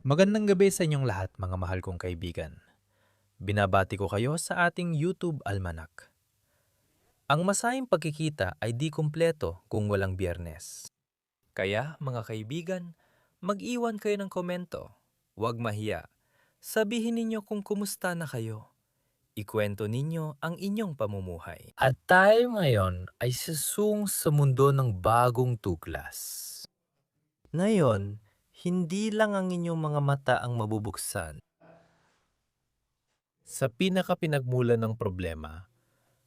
Magandang gabi sa inyong lahat mga mahal kong kaibigan. Binabati ko kayo sa ating YouTube Almanac. Ang masayang pagkikita ay di kumpleto kung walang Biyernes. Kaya mga kaibigan, mag-iwan kayo ng komento. Huwag mahiya. Sabihin ninyo kung kumusta na kayo. Ikwento ninyo ang inyong pamumuhay. At tayo ngayon ay sasung sa mundo ng bagong tuklas. Ngayon, hindi lang ang inyong mga mata ang mabubuksan. Sa pinakapinagmulan ng problema,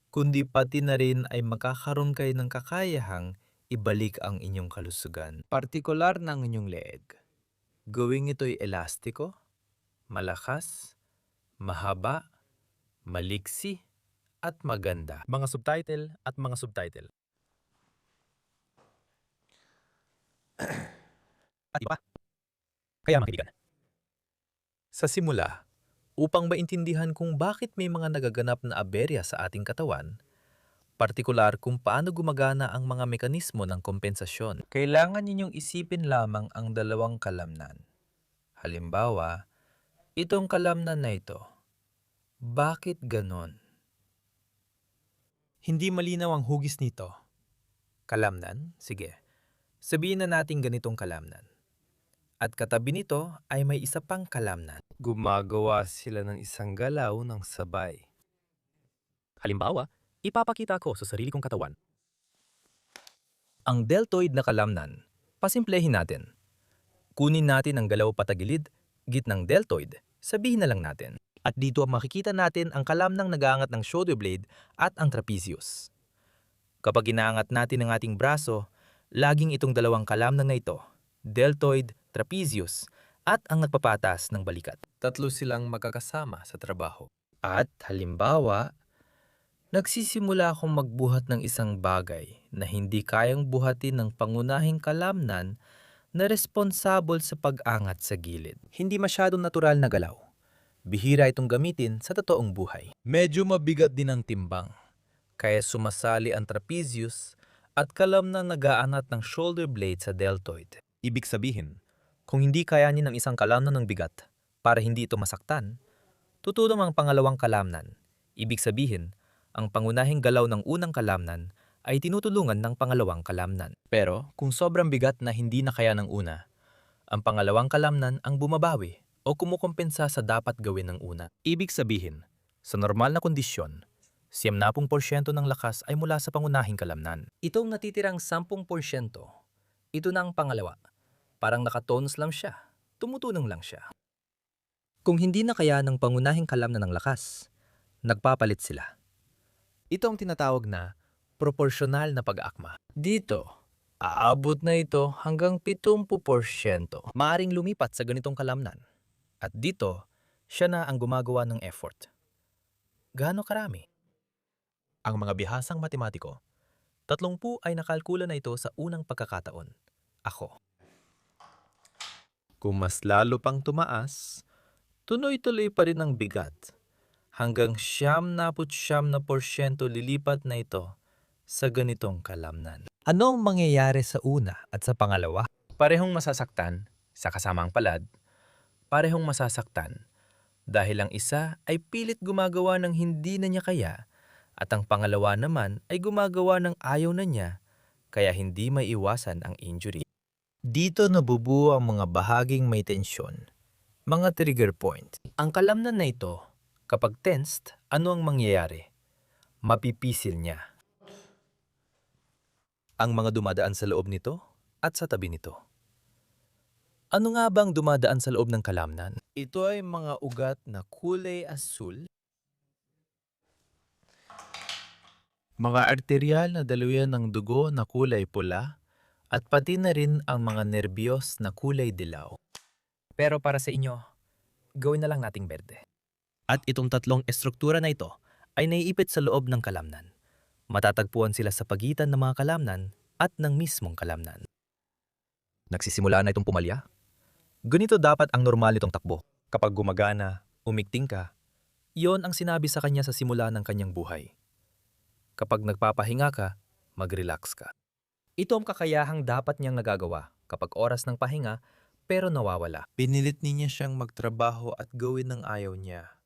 kundi pati na rin ay magkakaroon kayo ng kakayahang ibalik ang inyong kalusugan. Partikular ng inyong leeg. Gawing ito'y elastiko, malakas, mahaba, maliksi, at maganda. Mga subtitle at mga subtitle. At iba. Kaya mga kaibigan. Sa simula, upang maintindihan kung bakit may mga nagaganap na aberya sa ating katawan, partikular kung paano gumagana ang mga mekanismo ng kompensasyon. Kailangan ninyong isipin lamang ang dalawang kalamnan. Halimbawa, itong kalamnan na ito. Bakit ganon? Hindi malinaw ang hugis nito. Kalamnan? Sige. Sabihin na natin ganitong kalamnan. At katabi nito ay may isa pang kalamnan. Gumagawa sila ng isang galaw ng sabay. Halimbawa, ipapakita ko sa sarili kong katawan. Ang deltoid na kalamnan, pasimplehin natin. Kunin natin ang galaw patagilid, gitnang deltoid, sabihin na lang natin. At dito makikita natin ang kalamnang nag-aangat ng shoulder blade at ang trapezius. Kapag inaangat natin ang ating braso, laging itong dalawang kalamnang na ito, deltoid, trapezius, at ang nagpapatas ng balikat. Tatlo silang magkakasama sa trabaho. At halimbawa, nagsisimula akong magbuhat ng isang bagay na hindi kayang buhatin ng pangunahing kalamnan na responsable sa pag-angat sa gilid. Hindi masyadong natural na galaw. Bihira itong gamitin sa totoong buhay. Medyo mabigat din ang timbang, kaya sumasali ang trapezius at kalamnang nag-aangat ng shoulder blade sa deltoid. Ibig sabihin, kung hindi kayanin ng isang kalamnan ng bigat para hindi ito masaktan, tutulong ang pangalawang kalamnan. Ibig sabihin, ang pangunahing galaw ng unang kalamnan ay tinutulungan ng pangalawang kalamnan. Pero kung sobrang bigat na hindi na kaya ng una, ang pangalawang kalamnan ang bumabawi o kumukompensa sa dapat gawin ng una. Ibig sabihin, sa normal na kondisyon, 70% ng lakas ay mula sa pangunahing kalamnan. Itong natitirang 10%, ito na ang pangalawa. Parang nakatones lang siya, tumutulong lang siya. Kung hindi na kaya ng pangunahing kalamnan ng lakas, nagpapalit sila. Ito ang tinatawag na proporsyonal na pag-akma. Dito, aabot na ito hanggang 70%. Maaring lumipat sa ganitong kalamnan. At dito, siya na ang gumagawa ng effort. Gaano karami? Ang mga bihasang matematiko, 30 ay nakalkula na ito sa unang pagkakataon. Ako. Kung mas lalo pang tumaas, tuloy-tuloy pa rin ang bigat. Hanggang 70% lilipat na ito sa ganitong kalamnan. Ano ang mangyayari sa una at sa pangalawa? Parehong masasaktan sa kasamang palad, parehong masasaktan dahil ang isa ay pilit gumagawa ng hindi na niya kaya at ang pangalawa naman ay gumagawa ng ayaw na niya kaya hindi maiiwasan ang injury. Dito nabubuo ang mga bahaging may tensyon, mga trigger point. Ang kalamnan na ito, kapag tensed, ano ang mangyayari? Mapipisil niya ang mga dumadaan sa loob nito at sa tabi nito. Ano nga bang dumadaan sa loob ng kalamnan? Ito ay mga ugat na kulay asul, mga arterial na daluyan ng dugo na kulay pula, at pati na rin ang mga nerbiyos na kulay dilaw. Pero para sa inyo, gawin na lang nating berde. At itong tatlong estruktura na ito ay naiipit sa loob ng kalamnan. Matatagpuan sila sa pagitan ng mga kalamnan at ng mismong kalamnan. Nagsisimula na itong pumalya? Ganito dapat ang normal nitong takbo. Kapag gumagana, umigting ka, iyon ang sinabi sa kanya sa simula ng kanyang buhay. Kapag nagpapahinga ka, mag-relax ka. Ito ang kakayahang dapat niyang nagagawa kapag oras ng pahinga pero nawawala. Pinilit niya siyang magtrabaho at gawin ng ayaw niya,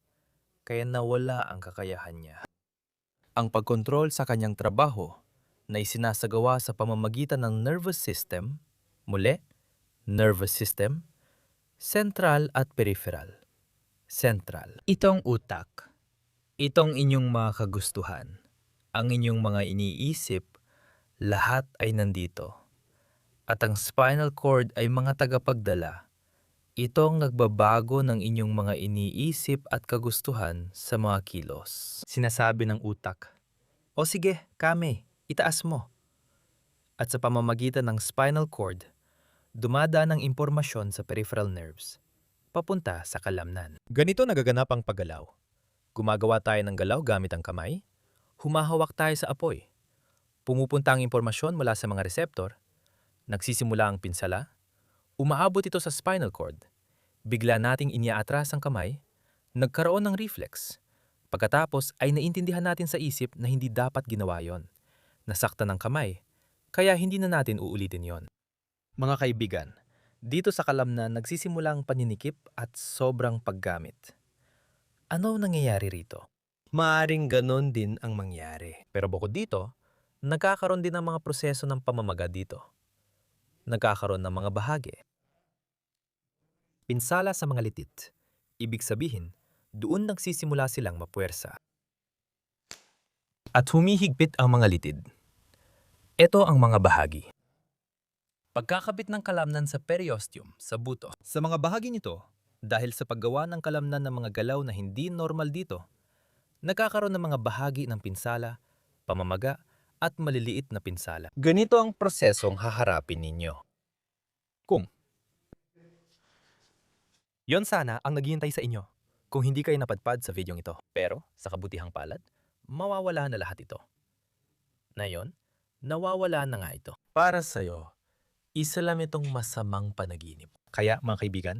kaya nawala ang kakayahan niya. Ang pagkontrol sa kanyang trabaho na isinasagawa sa pamamagitan ng nervous system, muli, nervous system, central at peripheral. Central. Itong utak. Itong inyong mga kagustuhan. Ang inyong mga iniisip, lahat ay nandito. At ang spinal cord ay mga tagapagdala. Ito ang nagbabago ng inyong mga iniisip at kagustuhan sa mga kilos. Sinasabi ng utak, "O sige, Kame, itaas mo." At sa pamamagitan ng spinal cord, dumadaan ang impormasyon sa peripheral nerves, papunta sa kalamnan. Ganito nagaganap ang paggalaw. Gumagawa tayo ng galaw gamit ang kamay, humahawak tayo sa apoy. Pumupunta ang impormasyon mula sa mga reseptor, nagsisimula ang pinsala, umaabot ito sa spinal cord, bigla nating iniaatras ang kamay, nagkaroon ng reflex. Pagkatapos ay naintindihan natin sa isip na hindi dapat ginawa yon. Nasaktan ng kamay, kaya hindi na natin uulitin yon. Mga kaibigan, dito sa kalamnan nagsisimula ang paninikip at sobrang paggamit. Ano nangyayari rito? Maaring ganon din ang mangyari. Pero bukod dito, nagkakaroon din ng mga proseso ng pamamaga dito. Nagkakaroon ng mga bahagi. Pinsala sa mga litit. Ibig sabihin, doon nagsisimula silang mapuwersa. At humihigpit ang mga litid. Ito ang mga bahagi. Pagkakabit ng kalamnan sa periosteum, sa buto. Sa mga bahagi nito, dahil sa paggawa ng kalamnan ng mga galaw na hindi normal dito, nagkakaroon ng mga bahagi ng pinsala, pamamaga, at maliliit na pinsala. Ganito ang prosesong haharapin ninyo. Kung yon sana ang naghihintay sa inyo kung hindi kayo napadpad sa videong ito. Pero, sa kabutihang palad, mawawala na lahat ito. Ngayon, nawawala na nga ito. Para sa'yo, isa lang itong masamang panaginip. Kaya, mga kaibigan,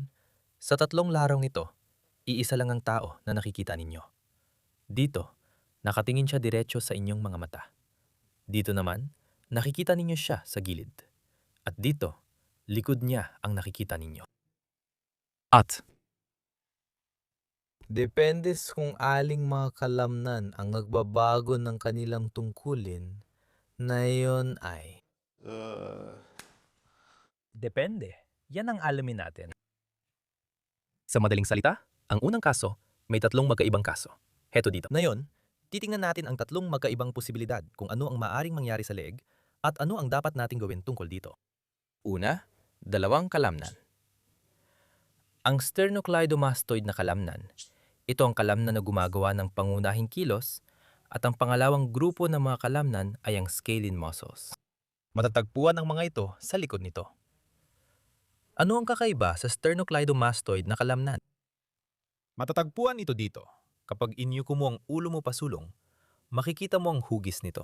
sa tatlong larong ito, iisa lang ang tao na nakikita ninyo. Dito, nakatingin siya diretso sa inyong mga mata. Dito naman, nakikita ninyo siya sa gilid. At dito, likod niya ang nakikita ninyo. At depende kung aling mga kalamnan ang nagbabago ng kanilang tungkulin, na yon ay depende. Yan ang alamin natin. Sa madaling salita, ang unang kaso, may tatlong magkaibang kaso. Heto dito. Ngayon, titingnan natin ang tatlong magkaibang posibilidad kung ano ang maaring mangyari sa leeg at ano ang dapat nating gawin tungkol dito. Una, dalawang kalamnan. Ang sternocleidomastoid na kalamnan, ito ang kalamnan na gumagawa ng pangunahing kilos at ang pangalawang grupo ng mga kalamnan ay ang scalene muscles. Matatagpuan ang mga ito sa likod nito. Ano ang kakaiba sa sternocleidomastoid na kalamnan? Matatagpuan ito dito. Kapag inyuko mo ang ulo mo pasulong, makikita mo ang hugis nito.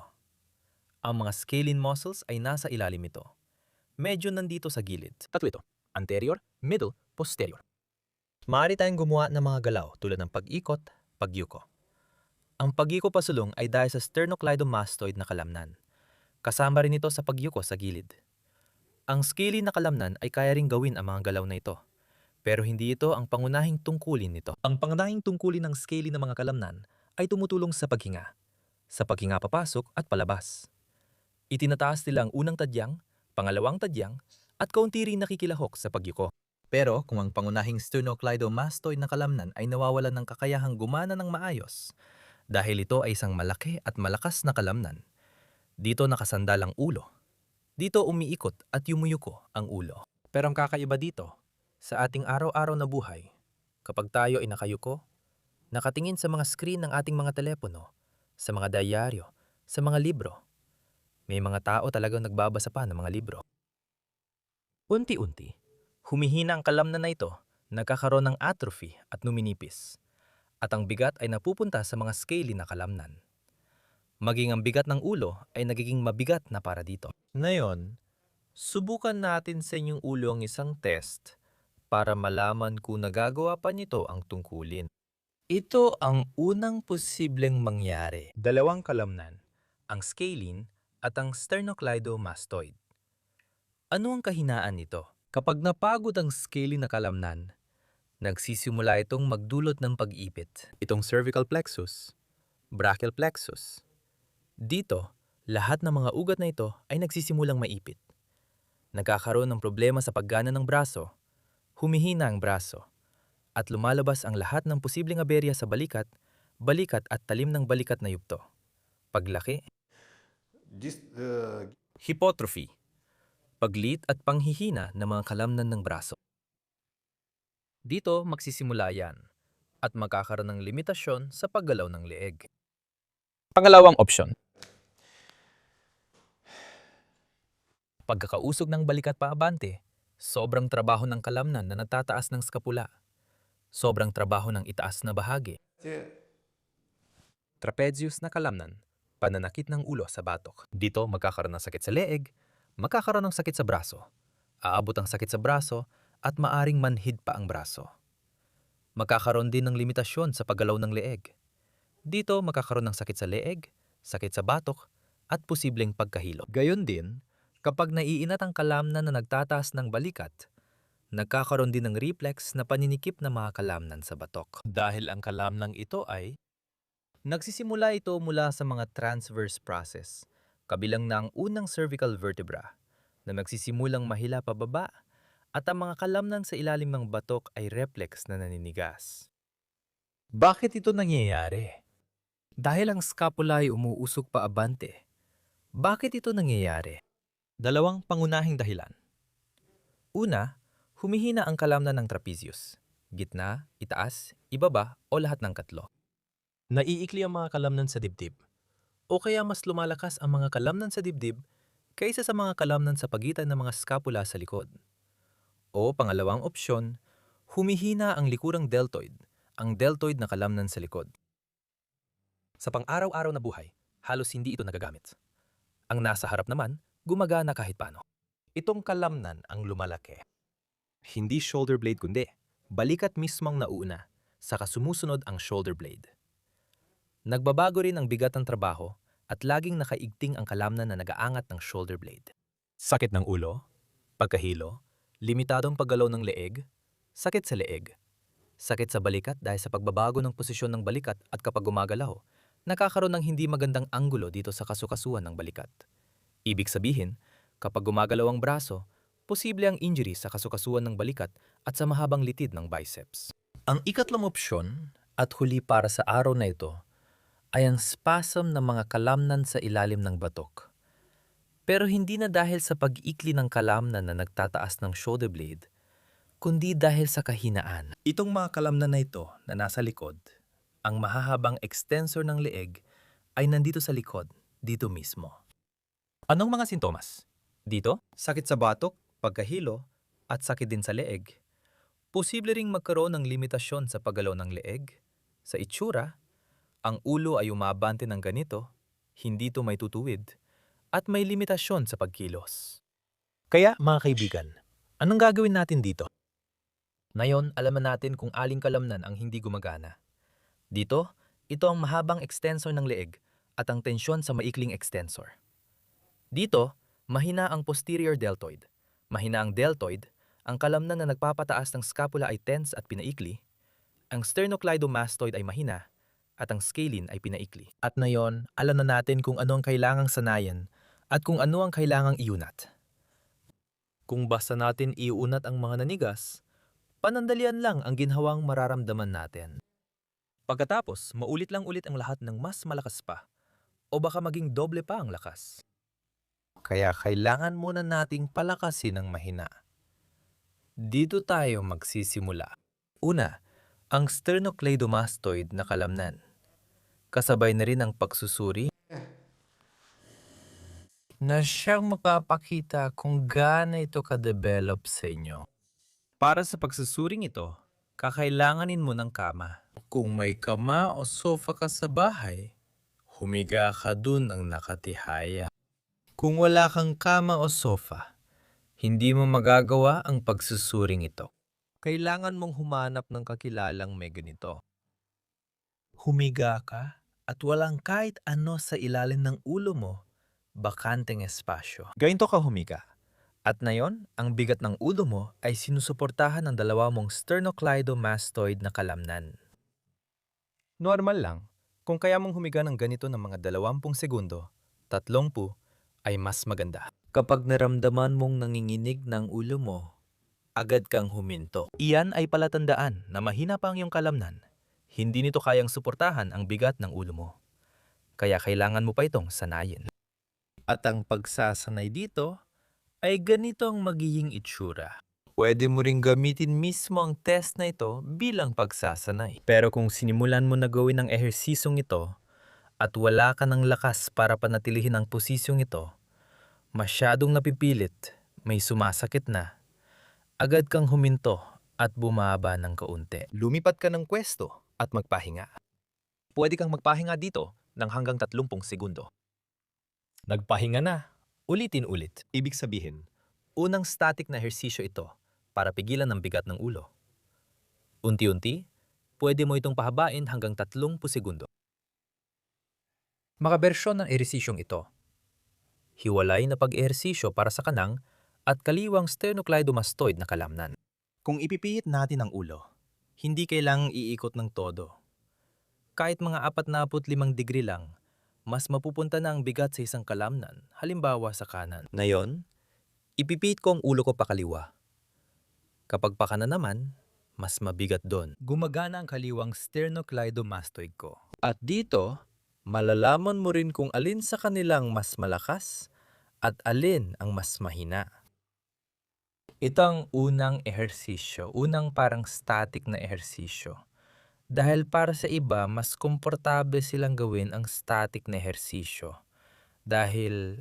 Ang mga scalene muscles ay nasa ilalim nito. Medyo nandito sa gilid. Tatlo ito. Anterior, middle, posterior. Maaari tayong gumawa ng mga galaw tulad ng pag-ikot, pagyuko. Ang pagyuko pasulong ay dahil sa sternocleidomastoid na kalamnan. Kasama rin ito sa pagyuko sa gilid. Ang scalene na kalamnan ay kaya ring gawin ang mga galaw na ito. Pero hindi ito ang pangunahing tungkulin nito. Ang pangunahing tungkulin ng scalene na mga kalamnan ay tumutulong sa paghinga. Sa paghinga papasok at palabas. Itinataas nila ang unang tadyang, pangalawang tadyang, at kaunti ring nakikilahok sa pagyuko. Pero kung ang pangunahing sternocleidomastoid na kalamnan ay nawawalan ng kakayahang gumana ng maayos, dahil ito ay isang malaki at malakas na kalamnan, dito nakasandal ang ulo. Dito umiikot at yumuyuko ang ulo. Pero ang kakaiba dito, sa ating araw-araw na buhay, kapag tayo ay nakayuko, nakatingin sa mga screen ng ating mga telepono, sa mga diaryo, sa mga libro, may mga tao talagang nagbabasa pa ng mga libro. Unti-unti, humihina ang kalamnan na ito, nagkakaroon ng atrophy at numinipis, at ang bigat ay napupunta sa mga scalene na kalamnan. Maging ang bigat ng ulo ay nagiging mabigat na para dito. Ngayon, subukan natin sa inyong ulo ang isang test para malaman kung nagagawa pa nito ang tungkulin. Ito ang unang posibleng mangyari. Dalawang kalamnan, ang scalene at ang sternocleidomastoid. Ano ang kahinaan nito? Kapag napagod ang scaly na kalamnan, nagsisimula itong magdulot ng pag-ipit. Itong cervical plexus, brachial plexus. Dito, lahat ng mga ugat na ito ay nagsisimulang maipit. Nagkakaroon ng problema sa paggana ng braso, humihina ang braso, at lumalabas ang lahat ng posibleng aberya sa balikat, balikat at talim ng balikat na yugto. Paglaki, hypotrophy, paglit at panghihina ng mga kalamnan ng braso. Dito magsisimula yan at magkakaroon ng limitasyon sa paggalaw ng leeg. Pangalawang opsyon. Pagkakausog ng balikat paabante, sobrang trabaho ng kalamnan na natataas ng skapula, sobrang trabaho ng itaas na bahagi. Trapezius na kalamnan, pananakit ng ulo sa batok. Dito magkakaroon ng sakit sa leeg, magkakaroon ng sakit sa braso, aabot ang sakit sa braso at maaring manhid pa ang braso. Magkakaroon din ng limitasyon sa paggalaw ng leeg. Dito magkakaroon ng sakit sa leeg, sakit sa batok, at posibleng pagkahilo. Gayon din, kapag naiinat ang kalamnan na nagtataas ng balikat, nagkakaroon din ng reflex na paninikip ng mga kalamnan sa batok. Dahil ang kalamnang ito ay nagsisimula ito mula sa mga transverse process, kabilang na ang unang cervical vertebra, na nagsisimulang mahila pababa, at ang mga kalamnan sa ilalim ng batok ay reflex na naninigas. Bakit ito nangyayari? Dahil ang scapula ay umuusok paabante. Bakit ito nangyayari? Dalawang pangunahing dahilan. Una, humihina ang kalamnan ng trapezius. Gitna, itaas, ibaba o lahat ng katlo. Naiikli ang mga kalamnan sa dibdib. O kaya mas lumalakas ang mga kalamnan sa dibdib kaysa sa mga kalamnan sa pagitan ng mga scapula sa likod. O pangalawang opsyon, humihina ang likurang deltoid, ang deltoid na kalamnan sa likod. Sa pang-araw-araw na buhay, halos hindi ito nagagamit. Ang nasa harap naman, gumagana kahit paano. Itong kalamnan ang lumalaki. Hindi shoulder blade kundi, balikat mismong nauuna, saka sumusunod ang shoulder blade. Nagbabago rin ang bigat ng trabaho at laging nakaigting ang kalamnan na nagaangat ng shoulder blade. Sakit ng ulo, pagkahilo, limitadong paggalaw ng leeg, sakit sa leeg, sakit sa balikat dahil sa pagbabago ng posisyon ng balikat at kapag gumagalaw, nakakaroon ng hindi magandang anggulo dito sa kasukasuan ng balikat. Ibig sabihin, kapag gumagalaw ang braso, posible ang injury sa kasukasuan ng balikat at sa mahabang litid ng biceps. Ang ikatlong opsyon at huli para sa araw na ito ay ang spasm ng mga kalamnan sa ilalim ng batok. Pero hindi na dahil sa pag-ikli ng kalamnan na nagtataas ng shoulder blade, kundi dahil sa kahinaan. Itong mga kalamnan na ito na nasa likod, ang mahahabang extensor ng leeg ay nandito sa likod, dito mismo. Anong mga sintomas? Dito, sakit sa batok, pagkahilo, at sakit din sa leeg. Posible ring magkaroon ng limitasyon sa paggalaw ng leeg. Sa itsura, ang ulo ay umabante ng ganito, hindi ito may tutuwid, at may limitasyon sa pagkilos. Kaya mga kaibigan, anong gagawin natin dito? Ngayon, alaman natin kung aling kalamnan ang hindi gumagana. Dito, ito ang mahabang extensor ng leeg at ang tensyon sa maikling extensor. Dito, mahina ang posterior deltoid. Mahina ang deltoid, ang kalamnan na nagpapataas ng scapula ay tense at pinaikli. Ang sternocleidomastoid ay mahina at ang scalene ay pinaikli. At ngayon, alam na natin kung ano ang kailangang sanayan at kung ano ang kailangang iunat. Kung basta natin iunat ang mga nanigas, panandalian lang ang ginhawang mararamdaman natin. Pagkatapos, maulit lang ulit ang lahat ng mas malakas pa o baka maging doble pa ang lakas. Kaya kailangan muna nating palakasin ang mahina. Dito tayo magsisimula. Una, ang sternocleidomastoid na kalamnan. Kasabay na rin ang pagsusuri na siyang makapakita kung gaano ito ka-develop sa inyo. Para sa pagsusuring ito, kakailanganin mo ng kama. Kung may kama o sofa ka sa bahay, humiga ka dun ang nakatihaya. Kung wala kang kama o sofa, hindi mo magagawa ang pagsusuring ito. Kailangan mong humanap ng kakilalang may ganito. Humiga ka at walang kahit ano sa ilalim ng ulo mo, bakanteng espasyo. Ganito ka humiga. At ngayon, ang bigat ng ulo mo ay sinusuportahan ng dalawa mong sternocleidomastoid na kalamnan. Normal lang, kung kaya mong humiga ng ganito ng mga 20 segundo, 30 ay mas maganda. Kapag naramdaman mong nanginginig ng ulo mo, agad kang huminto. Iyan ay palatandaan na mahina pa ang iyong kalamnan. Hindi nito kayang suportahan ang bigat ng ulo mo. Kaya kailangan mo pa itong sanayin. At ang pagsasanay dito ay ganito ang magiging itsura. Pwede mo ring gamitin mismo ang test na ito bilang pagsasanay. Pero kung sinimulan mo na gawin ang ehersisyong ito at wala ka ng lakas para panatilihin ang posisyong ito, masyadong napipilit, may sumasakit na, agad kang huminto at bumaba ng kaunti. Lumipat ka ng pwesto at magpahinga. Pwede kang magpahinga dito ng hanggang 30 segundo. Nagpahinga na, ulitin ulit. Ibig sabihin, unang static na ehersisyo ito para pigilan ang bigat ng ulo. Unti-unti, pwede mo itong pahabain hanggang 30 segundo. Mga bersyon ng ehersisyong ito. Hiwalay na pag-ehersisyo para sa kanang at kaliwang sternocleidomastoid na kalamnan. Kung ipipihit natin ang ulo, hindi kailangang iikot ng todo. Kahit mga 45 degree lang, mas mapupunta na ang bigat sa isang kalamnan, halimbawa sa kanan. Ngayon, ipipihit ko ang ulo ko pakaliwa. Kapag pakanan naman, mas mabigat doon. Gumagana ang kaliwang sternocleidomastoid ko. At dito, malalaman mo rin kung alin sa kanilang mas malakas at alin ang mas mahina. Ito ang unang ehersisyo, unang parang static na ehersisyo. Dahil para sa iba, mas komportable silang gawin ang static na ehersisyo. Dahil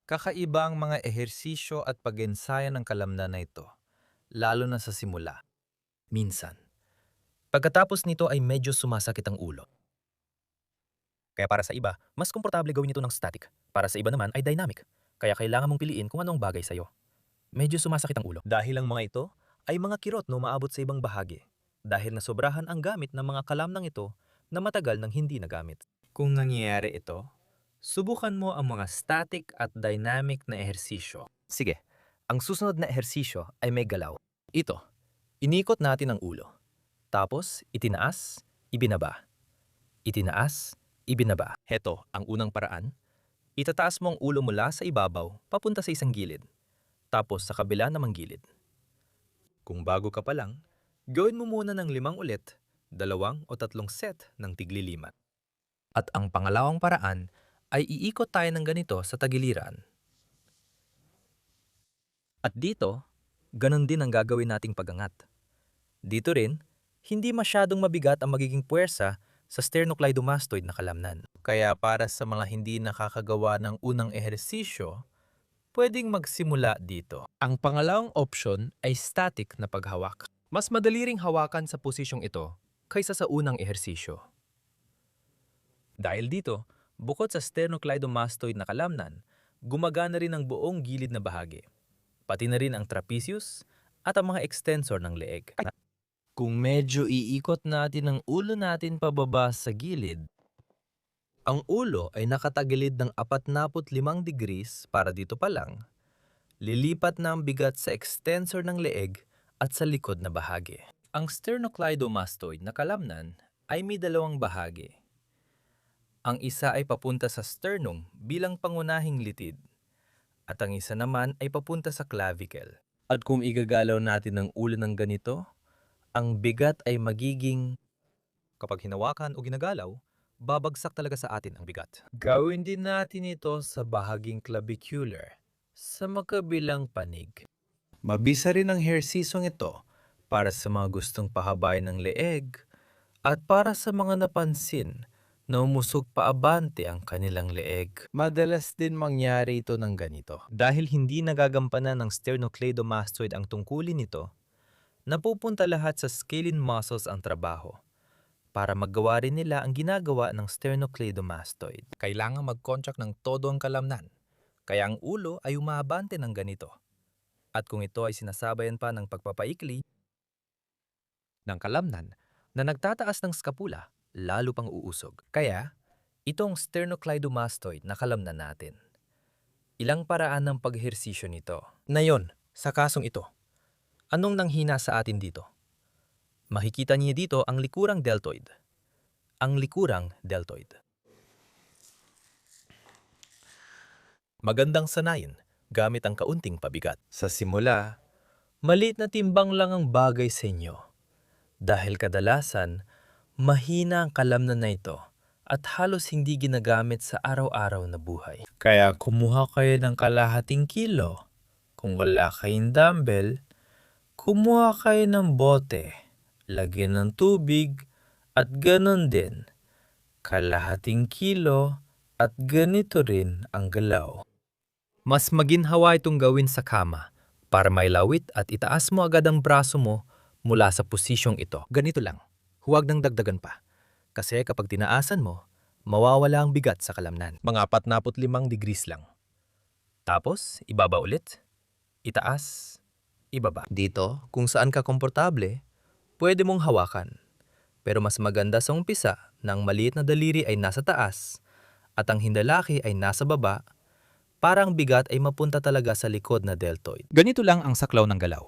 kakaiba ang mga ehersisyo at pag-ensaya ng kalamnan na ito, lalo na sa simula. Minsan, pagkatapos nito ay medyo sumasakit ang ulo. Kaya para sa iba, mas komportable gawin ito ng static. Para sa iba naman ay dynamic. Kaya kailangan mong piliin kung anong bagay sa'yo. Medyo sumasakit ang ulo. Dahil ang mga ito ay mga kirot na umaabot sa ibang bahagi. Dahil nasobrahan ang gamit ng mga kalamnang ito na matagal nang hindi nagamit. Kung nangyayari ito, subukan mo ang mga static at dynamic na ehersisyo. Sige, ang susunod na ehersisyo ay may galaw. Ito, inikot natin ang ulo. Tapos, itinaas, ibinaba. Itinaas, ibinaba. Heto, ang unang paraan. Itataas mo ang ulo mula sa ibabaw, papunta sa isang gilid. Tapos sa kabila namang gilid. Kung bago ka pa lang, gawin mo muna ng 5 ulit, 2 o 3 set ng tigli-5. At ang pangalawang paraan ay iikot tayo ng ganito sa tagiliran. At dito, ganun din ang gagawin nating pagangat. Dito rin, hindi masyadong mabigat ang magiging puwersa sa sternocleidomastoid na kalamnan. Kaya para sa mga hindi nakakagawa ng unang ehersisyo, pwedeng magsimula dito. Ang pangalawang option ay static na paghawak. Mas madali ring hawakan sa posisyong ito kaysa sa unang ehersisyo. Dahil dito, bukod sa sternocleidomastoid na kalamnan, gumagana rin ang buong gilid na bahagi. Pati na rin ang trapezius at ang mga extensor ng leeg. Kung medyo iikot natin ang ulo natin pababa sa gilid, ang ulo ay nakatagilid ng 45 degrees para dito pa lang. Lilipat na ang bigat sa extensor ng leeg at sa likod na bahagi. Ang sternocleidomastoid na kalamnan ay may dalawang bahagi. Ang isa ay papunta sa sternum bilang pangunahing litid, at ang isa naman ay papunta sa clavicle. At kung igagalaw natin ang ulo ng ganito, ang bigat ay magiging, kapag hinawakan o ginagalaw, babagsak talaga sa atin ang bigat. Gawin din natin ito sa bahaging clavicular, sa magkabilang panig. Mabisa rin ang ehersisong ito para sa mga gustong pahabain ng leeg at para sa mga napansin na umusog paabante ang kanilang leeg. Madalas din mangyari ito ng ganito. Dahil hindi nagagampanan ng sternocleidomastoid ang tungkulin nito, napupunta lahat sa scalene muscles ang trabaho para magawa rin nila ang ginagawa ng sternocleidomastoid. Kailangan mag-contract ng todo ang kalamnan, kaya ang ulo ay umaabante ng ganito. At kung ito ay sinasabayan pa ng pagpapaikli ng kalamnan na nagtataas ng skapula, lalo pang uusog. Kaya, itong sternocleidomastoid na kalamnan natin. Ilang paraan ng pag-ehersisyo nito. Ngayon, sa kasong ito, anong nanghina sa atin dito? Makikita niyo dito ang likurang deltoid. Ang likurang deltoid. Magandang sanayin gamit ang kaunting pabigat. Sa simula, maliit na timbang lang ang bagay sa inyo. Dahil kadalasan, mahina ang kalamnan na ito at halos hindi ginagamit sa araw-araw na buhay. Kaya kumuha kayo ng kalahating kilo. Kung wala kayong dumbbell, kumuha kayo ng bote, lagyan ng tubig, at ganon din. Kalahating kilo at ganito rin ang galaw. Mas maginhawa itong gawin sa kama para mailawit at itaas mo agad ang braso mo mula sa posisyong ito. Ganito lang, huwag nang dagdagan pa. Kasi kapag tinaasan mo, mawawala ang bigat sa kalamnan. Mga 45 degrees lang. Tapos, ibaba ulit, itaas, ibaba. Dito, kung saan ka komportable, pwede mong hawakan. Pero mas maganda sa umpisa na ang maliit na daliri ay nasa taas at ang hindalaki ay nasa baba. Parang bigat ay mapunta talaga sa likod na deltoid. Ganito lang ang saklaw ng galaw.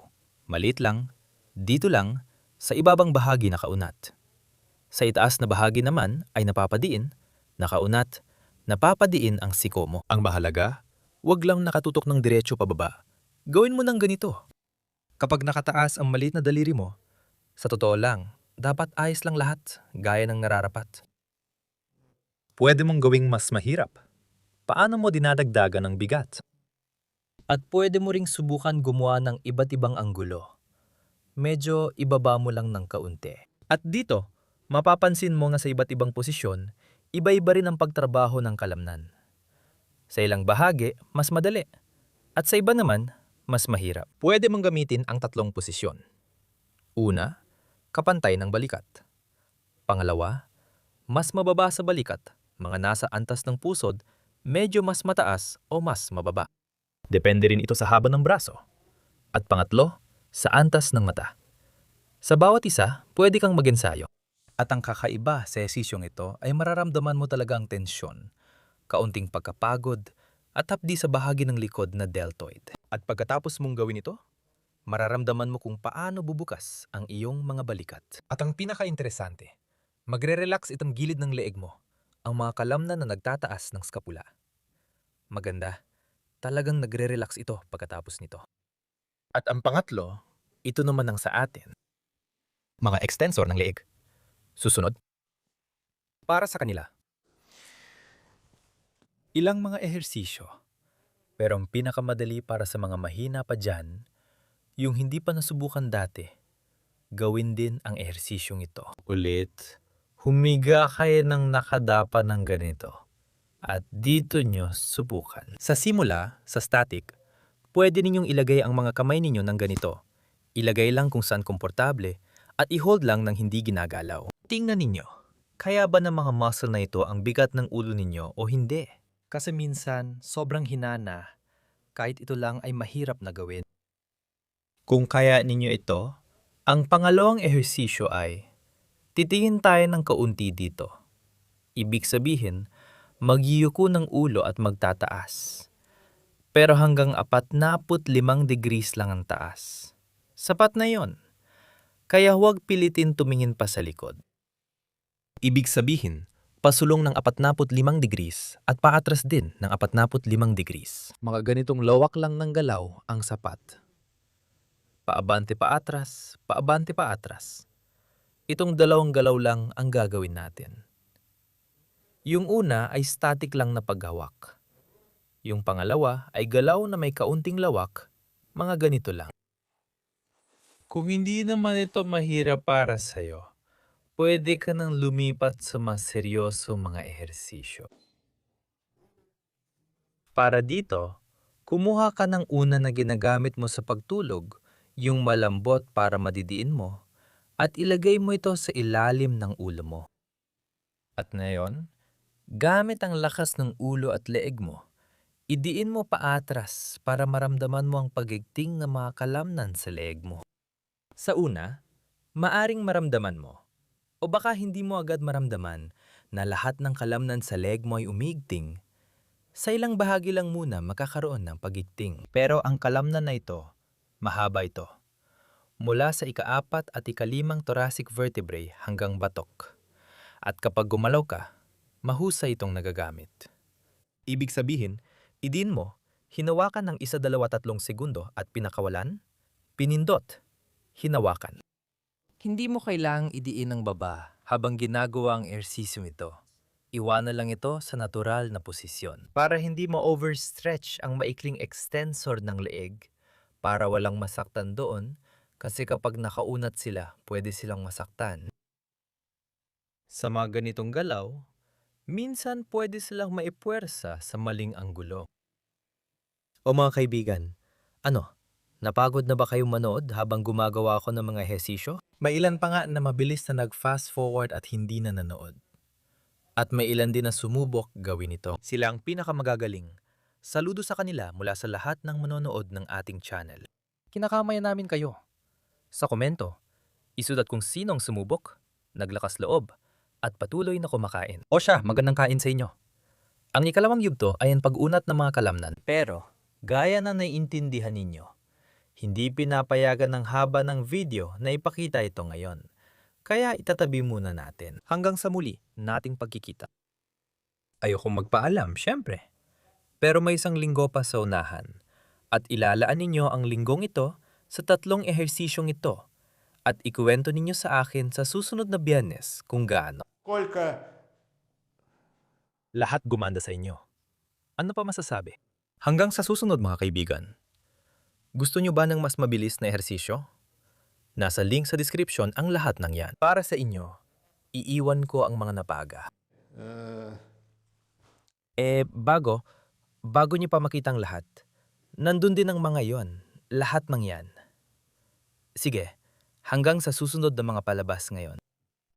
Maliit lang, dito lang, sa ibabang bahagi nakaunat. Sa itaas na bahagi naman ay napapadiin, nakaunat, napapadiin ang siko mo. Ang mahalaga, wag lang nakatutok ng diretso pababa. Gawin mo ng ganito. Kapag nakataas ang maliit na daliri mo, sa totoo lang, dapat ayos lang lahat, gaya ng nararapat. Pwede mong gawing mas mahirap. Paano mo dinadagdagan ng bigat? At pwede mo ring subukan gumawa ng iba't ibang anggulo. Medyo ibaba mo lang ng kaunti. At dito, mapapansin mo na sa iba't ibang posisyon, iba-iba rin ang pagtrabaho ng kalamnan. Sa ilang bahagi, mas madali. At sa iba naman, mas mahirap. Pwede mong gamitin ang 3 posisyon. Una, kapantay ng balikat. Pangalawa, mas mababa sa balikat, mga nasa antas ng pusod, medyo mas mataas o mas mababa. Depende rin ito sa haba ng braso. At pangatlo, sa antas ng mata. Sa bawat isa, pwede kang mag-ensayo. At ang kakaiba sa esersisyong ito ay mararamdaman mo talaga ang tensyon, kaunting pagkapagod, at hapdi sa bahagi ng likod na deltoid. At pagkatapos mong gawin ito, mararamdaman mo kung paano bubukas ang iyong mga balikat. At ang pinaka-interesante, magre-relax itong gilid ng leeg mo, ang mga kalamnan na nagtataas ng skapula. Maganda, talagang nagre-relax ito pagkatapos nito. At ang pangatlo, ito naman ang sa atin. Mga extensor ng leeg. Susunod. Para sa kanila. Ilang mga ehersisyo. Pero ang pinakamadali para sa mga mahina pa dyan, yung hindi pa nasubukan dati, gawin din ang ehersisyong ito. Ulit, humiga kayo ng nakadapa ng ganito. At dito nyo subukan. Sa simula, sa static, pwede ninyong ilagay ang mga kamay ninyo ng ganito. Ilagay lang kung saan komportable at i-hold lang ng hindi ginagalaw. Tingnan ninyo, kaya ba ng mga muscle na ito ang bigat ng ulo ninyo o hindi? Kasi minsan, sobrang hinana, kahit ito lang ay mahirap na gawin. Kung kaya ninyo ito, ang pangalawang ehersisyo ay titingin tayo ng kaunti dito. Ibig sabihin, magyuko ng ulo at magtataas. Pero hanggang 45 degrees lang ang taas. Sapat na yon. Kaya huwag pilitin tumingin pa sa likod. Ibig sabihin, pasulong ng 45 degrees at paatras din ng 45 degrees. Mga ganitong lawak lang ng galaw ang sapat. Paabante paatras, paabante paatras. Itong dalawang galaw lang ang gagawin natin. Yung una ay static lang na paghawak. Yung pangalawa ay galaw na may kaunting lawak, mga ganito lang. Kung hindi naman ito mahirap para sa'yo, pwede ka nang lumipat sa mas seryoso mga ehersisyo. Para dito, kumuha ka ng una na ginagamit mo sa pagtulog, yung malambot para madidiin mo, at ilagay mo ito sa ilalim ng ulo mo. At ngayon, gamit ang lakas ng ulo at leeg mo, idiin mo paatras para maramdaman mo ang pagigting ng mga kalamnan sa leeg mo. Sa una, maaring maramdaman mo, o baka hindi mo agad maramdaman na lahat ng kalamnan sa leeg mo ay umigting, Sa ilang bahagi lang muna makakaroon ng pagigting. Pero ang kalamnan na ito, mahaba ito. Mula sa ika-4 at ika-5 thoracic vertebrae hanggang batok. At kapag gumalaw ka, mahusay itong nagagamit. Ibig sabihin, idin mo, hinawakan ng 1-2-3 segundo at pinakawalan, pinindot, hinawakan. Hindi mo kailangang idiin ang baba habang ginagawa ang ehersisyo ito. Iwanan lang ito sa natural na posisyon para hindi ma-overstretch ang maikling extensor ng leeg para walang masaktan doon kasi kapag nakaunat sila, pwede silang masaktan. Sa mga ganitong galaw, minsan pwede silang maipuwersa sa maling anggulo. O mga kaibigan, napagod na ba kayong manood habang gumagawa ako ng mga ehersisyo? May ilan pa nga na mabilis na nag-fast forward at hindi na nanood. At may ilan din na sumubok gawin ito. Sila ang pinakamagagaling. Saludo sa kanila mula sa lahat ng manonood ng ating channel. Kinakamayan namin kayo. Sa komento, isulat kung sinong sumubok, naglakas loob, at patuloy na kumakain. O siya, magandang kain sa inyo. Ang ikalawang yugto ay ang pag-unat ng mga kalamnan. Pero, gaya na naiintindihan ninyo, hindi pinapayagan ng haba ng video na ipakita ito ngayon. Kaya itatabi muna natin hanggang sa muli nating pagkikita. Ayokong magpaalam, syempre. Pero may isang linggo pa sa unahan at ilalaan ninyo ang linggong ito sa 3 ehersisyong ito at ikuwento ninyo sa akin sa susunod na Biyernes kung gaano. Lahat gumanda sa inyo. Ano pa masasabi? Hanggang sa susunod mga kaibigan. Gusto nyo ba ng mas mabilis na ehersisyo? Nasa link sa description ang lahat ng yan. Para sa inyo, iiwan ko ang mga napaga. Bago niyo pa makita ang lahat, nandun din ang mga yon, lahat ng yan. Sige, hanggang sa susunod na mga palabas ngayon.